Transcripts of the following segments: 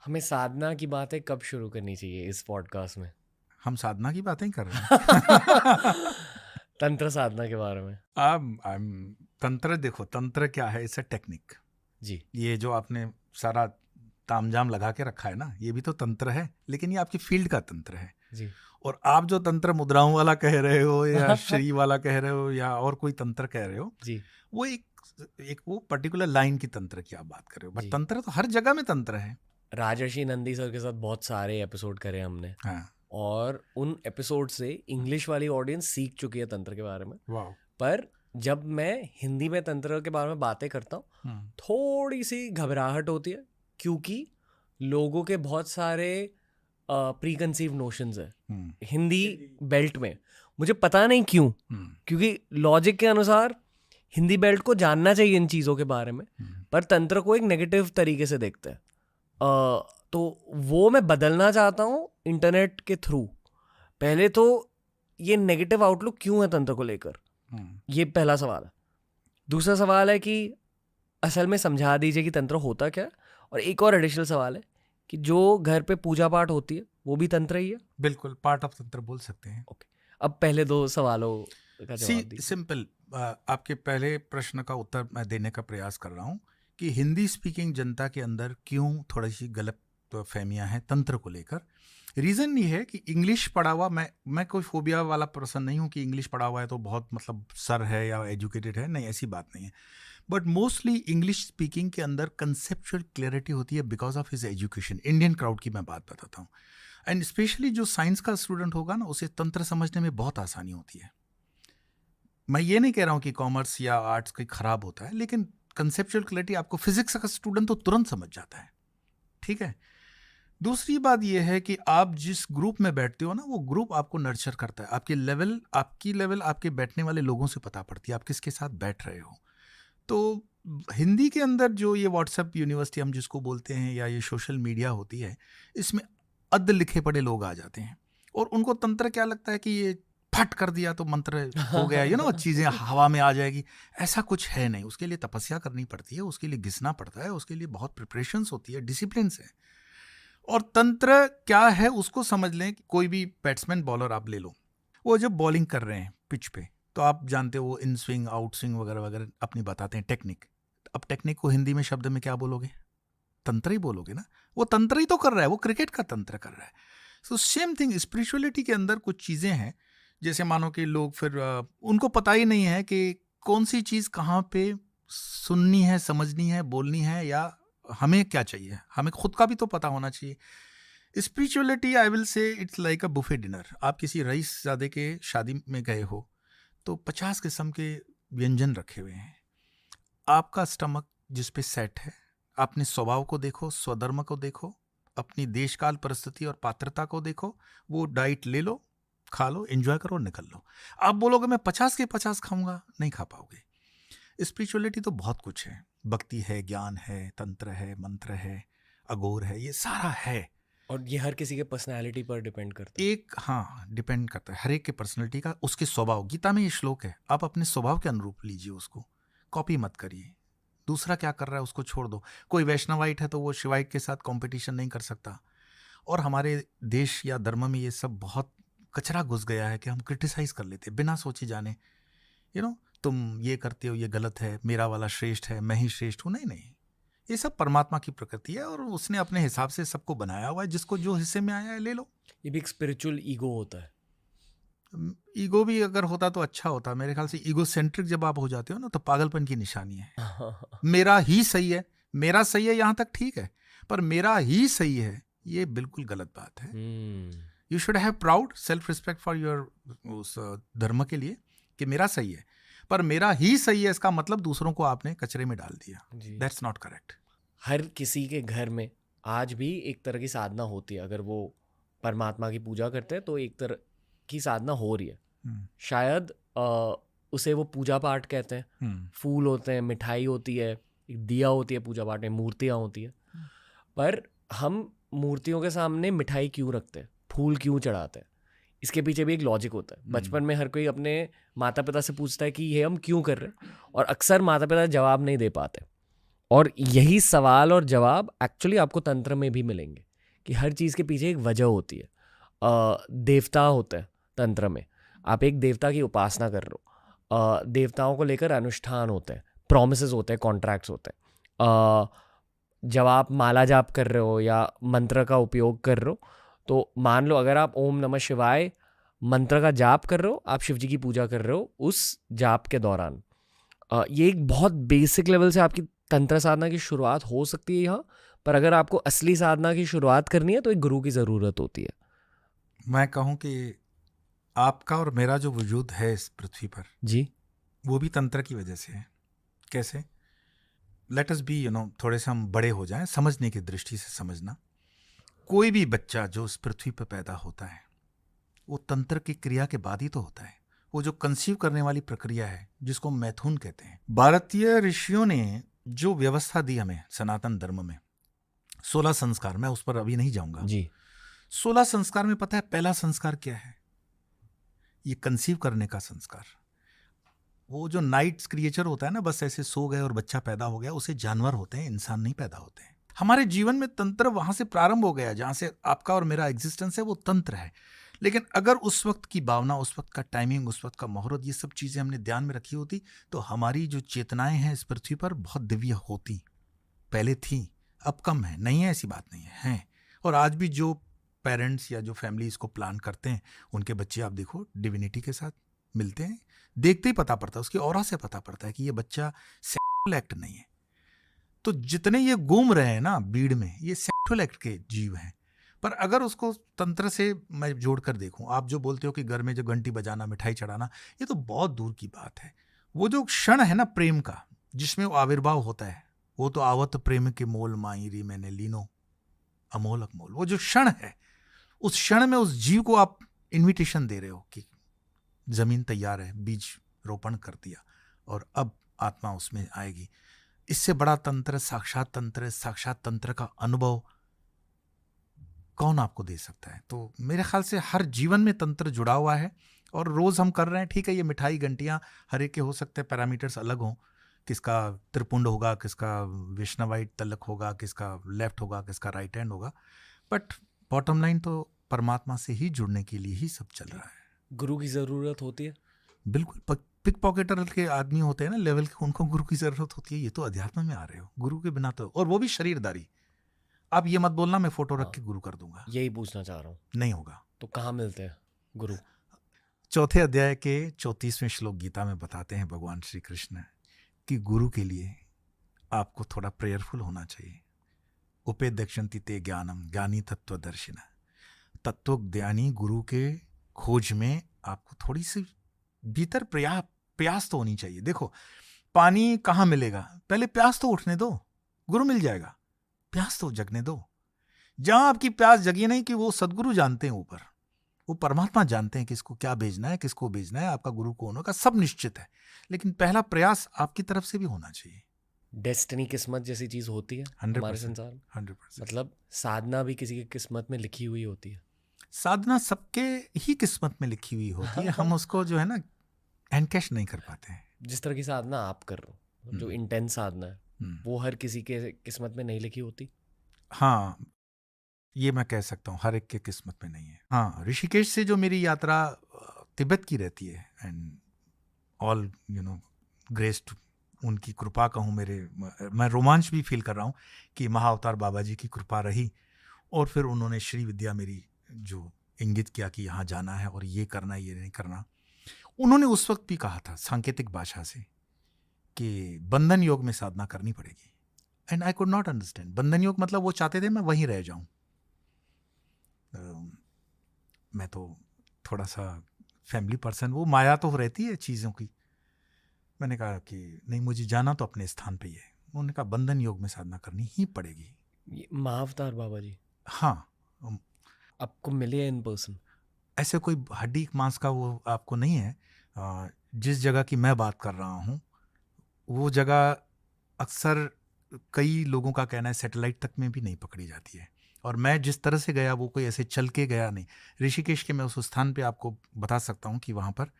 हमें साधना की बातें कब शुरू करनी चाहिए इस पॉडकास्ट में? हम साधना की बातें कर रहे हैं। तंत्र साधना के बारे में। तंत्र देखो, तंत्र क्या है? It's a technique. जी ये जो आपने सारा तामझाम लगा के रखा है ना, ये भी तो तंत्र है, लेकिन ये आपकी फील्ड का तंत्र है। जी और आप जो तंत्र मुद्राओं वाला कह रहे हो या श्री वाला कह रहे हो या और कोई तंत्र कह रहे हो, जी वो एक वो पर्टिकुलर लाइन की तंत्र की आप बात कर रहे हो। बट जी। तंत्र तो हर जगह में तंत्र है। राजर्षि नंदी सर के साथ बहुत सारे एपिसोड करे हमने, हाँ, और उन एपिसोड से इंग्लिश वाली ऑडियंस सीख चुकी है तंत्र के बारे में। वाह। पर जब मैं हिंदी में तंत्र के बारे में बातें करता हूँ, थोड़ी सी घबराहट होती है, क्योंकि लोगों के बहुत सारे प्री कंसीव नोशंस है हिंदी बेल्ट में। मुझे पता नहीं क्यों, क्योंकि लॉजिक के अनुसार हिंदी बेल्ट को जानना चाहिए इन चीज़ों के बारे में, पर तंत्र को एक नेगेटिव तरीके से देखते हैं। तो वो मैं बदलना चाहता हूँ इंटरनेट के थ्रू। पहले तो ये नेगेटिव आउटलुक क्यों है तंत्र को लेकर, ये पहला सवाल है। दूसरा सवाल है कि असल में समझा दीजिए कि तंत्र होता क्या है। और एक और एडिशनल सवाल है कि जो घर पे पूजा पाठ होती है वो भी तंत्र ही है। बिल्कुल, पार्ट ऑफ तंत्र बोल सकते हैं। ओके, अब पहले दो सवालों का जवाब दीजिए। सिंपल, आपके पहले प्रश्न का उत्तर मैं देने का प्रयास कर रहा हूँ कि हिंदी स्पीकिंग जनता के अंदर क्यों थोड़ी सी गलत फहमियां हैं तंत्र को लेकर। रीज़न ये है कि इंग्लिश पढ़ा हुआ, मैं कोई फोबिया वाला पर्सन नहीं हूँ कि इंग्लिश पढ़ा हुआ है तो बहुत मतलब सर है या एजुकेटेड है, नहीं, ऐसी बात नहीं है। बट मोस्टली इंग्लिश स्पीकिंग के अंदर कंसेप्चुअल क्लैरिटी होती है because of his education. Indian crowd की मैं बात बताता हूँ, एंड स्पेशली जो साइंस का स्टूडेंट होगा ना, उसे तंत्र समझने में बहुत आसानी होती है। मैं ये नहीं कह रहा हूँ कि कॉमर्स या आर्ट्स कोई खराब होता है, लेकिन कंसेप्चुअल क्लैरिटी आपको फिजिक्स का स्टूडेंट तो तुरंत समझ जाता है। ठीक है। दूसरी बात यह है कि आप जिस ग्रुप में बैठते हो ना, वो ग्रुप आपको नर्चर करता है। आपकी लेवल आपके बैठने वाले लोगों से पता पड़ती है, आप किसके साथ बैठ रहे हो। तो हिंदी के अंदर जो ये व्हाट्सएप यूनिवर्सिटी हम जिसको बोलते हैं या ये सोशल मीडिया होती है, इसमें अध लिखे पढ़े लोग आ जाते हैं और उनको तंत्र क्या लगता है कि ये फट कर दिया तो मंत्र हो गया, चीज़ें हवा में आ जाएगी। ऐसा कुछ है नहीं। उसके लिए तपस्या करनी पड़ती है, उसके लिए घिसना पड़ता है, उसके लिए बहुत प्रिपरेशंस होती है, डिसिप्लिन है। और तंत्र क्या है उसको समझ लें कि कोई भी बैट्समैन बॉलर आप ले लो, वो जब बॉलिंग कर रहे हैं पिच पे, तो आप जानते हो वो इन स्विंग आउट स्विंग वगैरह वगैरह अपनी बताते हैं टेक्निक। अब टेक्निक को हिंदी में शब्द में क्या बोलोगे? तंत्र ही बोलोगे ना। वो तंत्र ही तो कर रहा है, वो क्रिकेट का तंत्र कर रहा है। सो सेम थिंग स्पिरिचुअलिटी के अंदर कुछ चीज़ें हैं, जैसे मानो कि लोग फिर उनको पता ही नहीं है कि कौन सी चीज़ कहाँ पे सुननी है, समझनी है, बोलनी है, या हमें क्या चाहिए। हमें खुद का भी तो पता होना चाहिए। Spirituality I will say it's like a buffet dinner. आप किसी रईसजादे के शादी में गए हो तो 50 किस्म के व्यंजन रखे हुए हैं। आपका स्टमक जिस पे सेट है, अपने स्वभाव को देखो, स्वधर्म को देखो, अपनी देशकाल परिस्थिति और पात्रता को देखो, वो डाइट ले लो, खा लो, एंजॉय करो, निकल लो। आप बोलोगे मैं 50 के 50 खाऊंगा, नहीं खा पाओगे। स्पिरिचुअलिटी तो बहुत कुछ है, भक्ति है, ज्ञान है, तंत्र है, मंत्र है, अघोर है, ये सारा है। और ये हर किसी के पर्सनालिटी पर डिपेंड करता है। हाँ, डिपेंड करता है हर एक के पर्सनालिटी का, उसके स्वभाव। गीता में ये श्लोक है, आप अपने स्वभाव के अनुरूप लीजिए, उसको कॉपी मत करिए। दूसरा क्या कर रहा है उसको छोड़ दो। कोई वैष्णवाइट है तो वो शिवाइट के साथ कंपटीशन नहीं कर सकता। और हमारे देश या धर्म में ये सब बहुत कचरा घुस गया है कि हम क्रिटिसाइज कर लेते बिना सोचे जाने। तुम ये करते हो, ये गलत है, मेरा वाला श्रेष्ठ है, मैं ही श्रेष्ठ हूँ। नहीं, ये सब परमात्मा की प्रकृति है और उसने अपने हिसाब से सबको बनाया हुआ है। जिसको जो हिस्से में आया है ले लो। ये भी एक स्पिरिचुअल ईगो होता है। ईगो भी अगर होता तो अच्छा होता। मेरे ख्याल से ईगो सेंट्रिक जब आप हो जाते हो ना, तो पागलपन की निशानी है। मेरा ही सही है, मेरा सही है, यहाँ तक ठीक है, पर मेरा ही सही है, ये बिल्कुल गलत बात है। You should have proud self respect for your उस धर्म के लिए कि मेरा सही है, पर मेरा ही सही है इसका मतलब दूसरों को आपने कचरे में डाल दिया। That's not correct. हर किसी के घर में आज भी एक तरह की साधना होती है। अगर वो परमात्मा की पूजा करते हैं तो एक तरह की साधना हो रही है। शायद उसे वो पूजा पाठ कहते हैं। फूल होते हैं, मिठाई होती है, एक दिया होती है पूजा पाठ में, मूर्तियाँ होती है। पर हम मूर्तियों के सामने मिठाई क्यों रखते हैं, फूल क्यों चढ़ाते हैं? इसके पीछे भी एक लॉजिक होता है। बचपन में हर कोई अपने माता पिता से पूछता है कि ये हम क्यों कर रहे हैं, और अक्सर माता पिता जवाब नहीं दे पाते। और यही सवाल और जवाब एक्चुअली आपको तंत्र में भी मिलेंगे कि हर चीज़ के पीछे एक वजह होती है। देवता होते हैं तंत्र में, आप एक देवता की उपासना कर रहे हो, देवताओं को लेकर अनुष्ठान होते हैं, प्रॉमिसेस होते हैं, कॉन्ट्रैक्ट्स होते हैं। जब आप माला जाप कर रहे हो या मंत्र का उपयोग कर रहे हो, तो मान लो अगर आप ओम नमः शिवाय मंत्र का जाप कर रहे हो, आप शिव जी की पूजा कर रहे हो उस जाप के दौरान, ये एक बहुत बेसिक लेवल से आपकी तंत्र साधना की शुरुआत हो सकती है यहाँ पर। अगर आपको असली साधना की शुरुआत करनी है तो एक गुरु की ज़रूरत होती है। मैं कहूँ कि आपका और मेरा जो वजूद है इस पृथ्वी पर जी, वो भी तंत्र की वजह से है। कैसे? लेट अस बी थोड़े से हम बड़े हो जाएं, समझने की दृष्टि से समझना। कोई भी बच्चा जो इस पृथ्वी पर पैदा होता है वो तंत्र की क्रिया के बाद ही तो होता है। वो जो कंसीव करने वाली प्रक्रिया है जिसको मैथुन कहते हैं। भारतीय ऋषियों ने जो व्यवस्था दी हमें सनातन धर्म में, 16 संस्कार, मैं उस पर अभी नहीं जाऊंगा जी। 16 संस्कार में पता है पहला संस्कार क्या है? ये कंसीव करने का संस्कार। वो जो नाइट क्रिएचर होता है ना, बस ऐसे सो गए और बच्चा पैदा हो गया, उसे जानवर होते हैं, इंसान नहीं पैदा होते हैं। हमारे जीवन में तंत्र वहां से प्रारंभ हो गया जहां से आपका और मेरा एग्जिस्टेंस है, वो तंत्र है। लेकिन अगर उस वक्त की भावना, उस वक्त का टाइमिंग, उस वक्त का मुहूर्त, ये सब चीजें हमने ध्यान में रखी होती तो हमारी जो चेतनाएं हैं इस पृथ्वी पर बहुत दिव्य होती। पहले थी, अब कम है, नहीं है ऐसी बात नहीं है। और आज भी जो पेरेंट्स या जो फैमिली इसको प्लान करते हैं उनके बच्चे आप देखो डिविनिटी के साथ मिलते हैं, देखते ही पता पड़ता है, उसकी ऑरा से पता पड़ता है कि ये बच्चा सेक्सुअल एक्ट नहीं है। तो जितने ये घूम रहे हैं ना भीड़ में, ये सेक्सुअल एक्ट के जीव हैं। पर अगर उसको तंत्र से मैं जोड़कर देखूं, आप जो बोलते हो कि घर में जो घंटी बजाना, मिठाई चढ़ाना, ये तो बहुत दूर की बात है। वो जो क्षण है ना प्रेम का, जिसमें वो आविर्भाव होता है, वो तो आवत प्रेम के मोल मायरी मैंने लीनो अमोल अकमोल। वो जो क्षण है, उस क्षण में उस जीव को आप इन्विटेशन दे रहे हो कि जमीन तैयार है, बीज रोपण कर दिया और अब आत्मा उसमें आएगी। इससे बड़ा तंत्र, साक्षात तंत्र का अनुभव कौन आपको दे सकता है? तो मेरे ख्याल से हर जीवन में तंत्र जुड़ा हुआ है और रोज हम कर रहे हैं। ठीक है, ये मिठाई घंटियां हर एक के हो सकते हैं, पैरामीटर्स अलग हों, किसका त्रिपुंड होगा, किसका वैष्णवाइट तलक होगा, किसका लेफ्ट होगा, किसका राइट हैंड होगा, बट बॉटम लाइन तो परमात्मा से ही जुड़ने के लिए ही सब चल रहा है। गुरु की ज़रूरत होती है। बिल्कुल। पिक पॉकेटर के आदमी होते हैं ना लेवल के, उनको गुरु की जरूरत होती है। ये तो अध्यात्म में आ रहे हो, गुरु के बिना तो, और वो भी शरीरदारी। आप ये मत बोलना मैं फोटो रख के गुरु कर दूंगा, यही पूछना चाह रहा हूँ। नहीं होगा। तो कहाँ मिलते हैं गुरु? चौथे अध्याय के 34वें श्लोक गीता में बताते हैं भगवान श्री कृष्ण कि गुरु के लिए आपको थोड़ा प्रेयरफुल होना चाहिए। उपेदक्षन्ति ते ज्ञानम ज्ञानी तत्वदर्शिना। तत्वज्ञानी गुरु के खोज में आपको थोड़ी सी भीतर प्यास तो होनी चाहिए। देखो, पानी कहाँ मिलेगा? पहले प्यास तो उठने दो, गुरु मिल जाएगा। प्यास तो जगने दो। जहां आपकी प्यास जगी नहीं, कि वो सदगुरु जानते हैं, ऊपर वो परमात्मा जानते हैं किसको क्या भेजना है, किसको भेजना है, आपका गुरु कौन होगा, सब निश्चित है। लेकिन पहला प्रयास आपकी तरफ से भी होना चाहिए। डेस्टिनी, किस्मत जैसी चीज होती है हमारे संसार में। 100%। मतलब साधना भी किसी की किस्मत में लिखी हुई होती है। साधना सबके ही किस्मत में लिखी हुई होती है, हम उसको जो है ना एनकैश नहीं कर पाते हैं। जिस तरह की साधना आप कर रहे हो, जो इंटेंस साधना है, वो हर किसी के किस्मत में नहीं लिखी होती। हाँ, ये मैं कह सकता हूँ, हर एक के किस्मत में नहीं है। हाँ, ऋषिकेश से जो मेरी यात्रा तिब्बत की रहती है, एंड ऑल ग्रेस्ड, उनकी कृपा कहूँ, मैं रोमांच भी फील कर रहा हूँ कि महाअवतार बाबा जी की कृपा रही। और फिर उन्होंने श्री विद्या मेरी जो इंगित किया कि यहाँ जाना है और ये करना है, ये नहीं करना। उन्होंने उस वक्त भी कहा था सांकेतिक भाषा से कि बंधन योग में साधना करनी पड़ेगी। And I could not understand. बंधन योग मतलब वो चाहते थे मैं वहीं रह जाऊं। मैं तो थोड़ा सा फैमिली पर्सन, वो माया तो रहती है चीज़ों की। मैंने कहा कि नहीं, मुझे जाना तो अपने स्थान पे ही है। उन्होंने कहा बंधन योग में साधना करनी ही पड़ेगी। महाअवतार बाबा जी? हाँ। आपको मिले इन पर्सन? ऐसे कोई हड्डी मांस का वो आपको नहीं है। जिस जगह की मैं बात कर रहा हूँ वो जगह अक्सर कई लोगों का कहना है सैटेलाइट तक में भी नहीं पकड़ी जाती है। और मैं जिस तरह से गया वो कोई ऐसे चल के गया नहीं। ऋषिकेश के मैं उस स्थान पे आपको बता सकता हूँ कि वहाँ पर,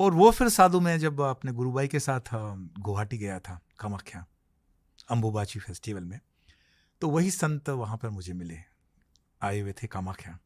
और वो फिर साधु में जब अपने गुरुबाई के साथ गुवाहाटी गया था, कामाख्या, अम्बुबाची फेस्टिवल में। तो वही संत वहाँ पर मुझे मिले, आए हुए थे कामाख्या।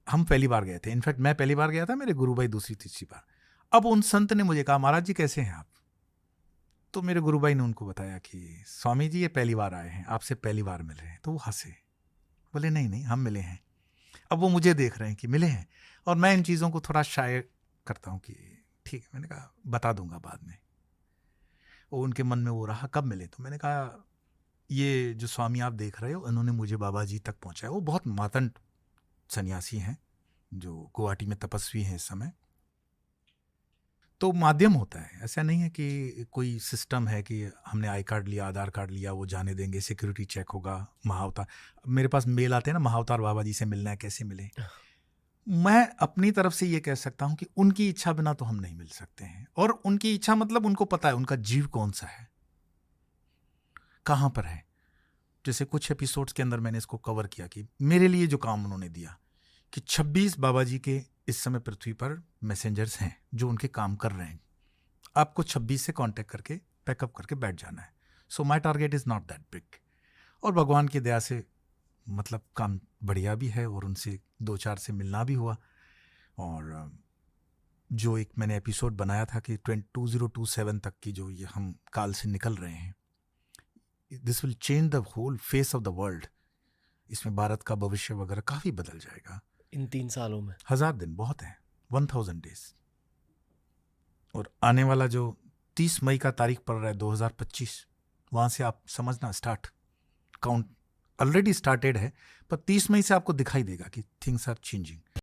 हम पहली बार गए थे, इनफैक्ट मैं पहली बार गया था, मेरे गुरु भाई दूसरी तीसरी बार। अब उन संत ने मुझे कहा, महाराज जी कैसे हैं आप? तो मेरे गुरु भाई ने उनको बताया कि स्वामी जी ये पहली बार आए हैं, आपसे पहली बार मिल रहे हैं। तो वो हंसे, बोले नहीं नहीं हम मिले हैं। अब वो मुझे देख रहे हैं कि मिले हैं, और मैं इन चीज़ों को थोड़ा शाय करता हूँ कि ठीक है, मैंने कहा बता दूंगा बाद में। वो उनके मन में वो रहा, कब मिले? तो मैंने कहा ये जो स्वामी आप देख रहे हो, उन्होंने मुझे बाबा जी तक पहुँचाया। वो बहुत मातंड सन्यासी हैं जो गुवाहाटी में तपस्वी हैं इस समय। तो माध्यम होता है, ऐसा नहीं है कि कोई सिस्टम है कि हमने आई कार्ड लिया, आधार कार्ड लिया, वो जाने देंगे, सिक्योरिटी चेक होगा, महाअवतार। मेरे पास मेल आते हैं ना, महाअवतार बाबा जी से मिलना है, कैसे मिले? मैं अपनी तरफ से ये कह सकता हूँ कि उनकी इच्छा बिना तो हम नहीं मिल सकते हैं। और उनकी इच्छा मतलब उनको पता है उनका जीव कौन सा है, कहाँ पर है। जैसे कुछ एपिसोड्स के अंदर मैंने इसको कवर किया कि मेरे लिए जो काम उन्होंने दिया कि 26 बाबा जी के इस समय पृथ्वी पर मैसेंजर्स हैं जो उनके काम कर रहे हैं। आपको 26 से कांटेक्ट करके पैकअप करके बैठ जाना है। So my target is not that big. और भगवान की दया से मतलब काम बढ़िया भी है, और उनसे 2-4 से मिलना भी हुआ। और जो एक मैंने एपिसोड बनाया था कि 2027 तक की जो ये हम काल से निकल रहे हैं, this will change the whole face of the world. इसमें भारत का भविष्य वगैरह काफ़ी बदल जाएगा इन 3 सालों में। 1000 दिन बहुत है, 1000 डेज। और आने वाला जो 30 मई का तारीख पड़ रहा है 2025, वहाँ से आप समझना स्टार्ट काउंट ऑलरेडी स्टार्टेड है, पर 30 मई से आपको दिखाई देगा कि थिंग्स आर चेंजिंग।